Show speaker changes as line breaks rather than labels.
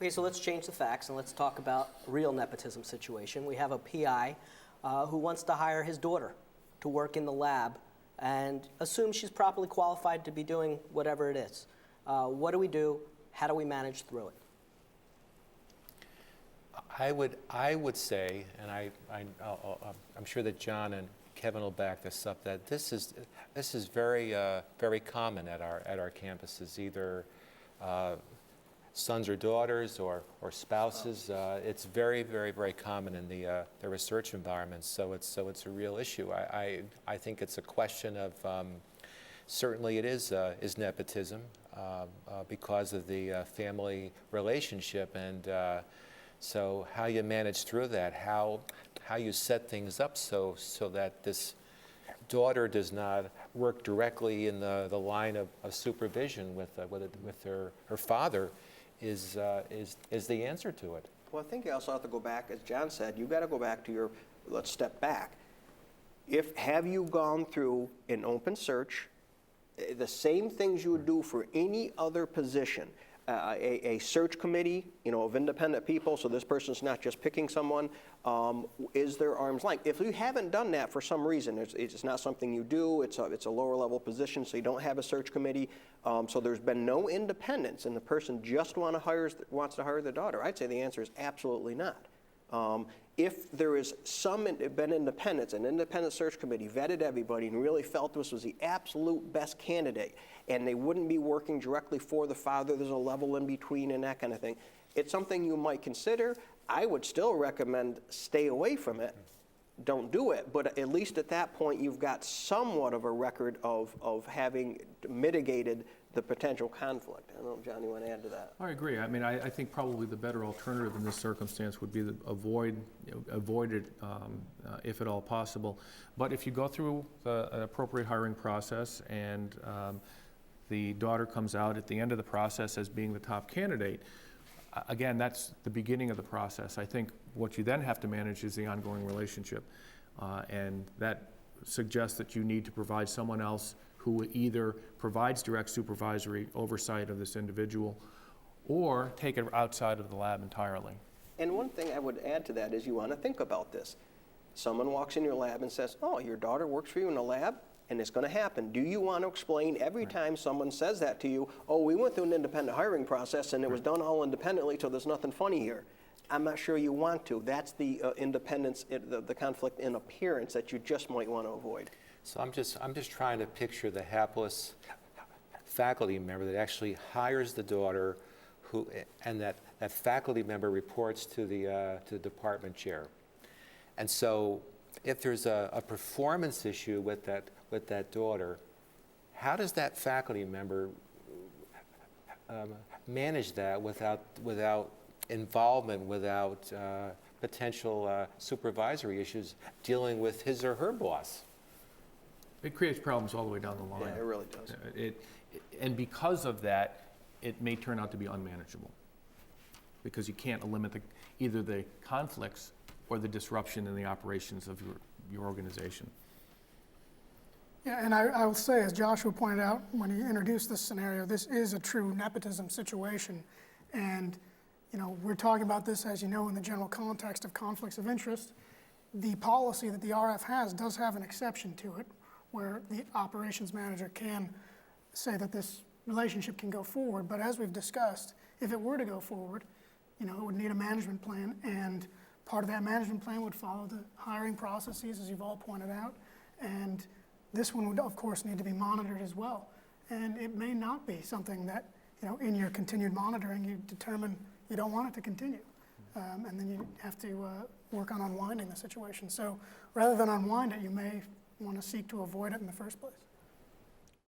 Okay, so let's change the facts and let's talk about a real nepotism situation. We have a PI who wants to hire his daughter to work in the lab and assumes she's properly qualified to be doing whatever it is. What do we do? How do we manage through it?
I would say, and I'm sure that John and Kevin will back this up, that this is very very common at our campuses, either sons or daughters or spouses. It's very very common in the research environment. So it's a real issue. I think it's a question of certainly it is nepotism because of the family relationship, and so how you manage through that, how you set things up so that this daughter does not work directly in the line of supervision with her father is the answer to it.
Well, I think you also have to go back, as John said, you've got to go back to let's step back. Have you gone through an open search, the same things you would do for any other position, a search committee, of independent people, so this person's not just picking someone, is there arm's length? If you haven't done that for some reason, it's not something you do, it's a lower level position, so you don't have a search committee, so there's been no independence, and the person just wants to hire the daughter, I'd say the answer is absolutely not. If there is been independence, an independent search committee vetted everybody and really felt this was the absolute best candidate, and they wouldn't be working directly for the father, there's a level in between and that kind of thing, it's something you might consider. I would still recommend stay away from it. Don't do it, but at least at that point you've got somewhat of a record of having mitigated the potential conflict. I don't know, John, you want to add to that?
I agree. I mean, I think probably the better alternative in this circumstance would be to avoid it if at all possible. But if you go through an appropriate hiring process and the daughter comes out at the end of the process as being the top candidate, again, that's the beginning of the process. I think what you then have to manage is the ongoing relationship. And that suggests that you need to provide someone else who either provides direct supervisory oversight of this individual or take it outside of the lab entirely.
And one thing I would add to that is you want to think about this. Someone walks in your lab and says, oh, your daughter works for you in the lab? And it's going to happen. Do you want to explain every time someone says that to you, oh, we went through an independent hiring process and it was done all independently, so there's nothing funny here? I'm not sure you want to. That's the independence, the conflict in appearance that you just might want to avoid.
So I'm just trying to picture the hapless faculty member that actually hires the daughter, and that faculty member reports to the department chair. And so if there's a performance issue with that daughter, how does that faculty member manage that without involvement, without potential supervisory issues dealing with his or her boss?
It creates problems all the way down the line.
Yeah, it really does.
And because of that, it may turn out to be unmanageable because you can't eliminate either the conflicts or the disruption in the operations of your organization.
Yeah, and I will say, as Joshua pointed out when he introduced this scenario, this is a true nepotism situation. And, we're talking about this, as you know, in the general context of conflicts of interest. The policy that the RF has does have an exception to it, where the operations manager can say that this relationship can go forward. But as we've discussed, if it were to go forward, it would need a management plan, and part of that management plan would follow the hiring processes, as you've all pointed out, and this one would, of course, need to be monitored as well. And it may not be something that, in your continued monitoring, you determine you don't want it to continue. And then you have to work on unwinding the situation. So rather than unwind it, you may want to seek to avoid it in the first place.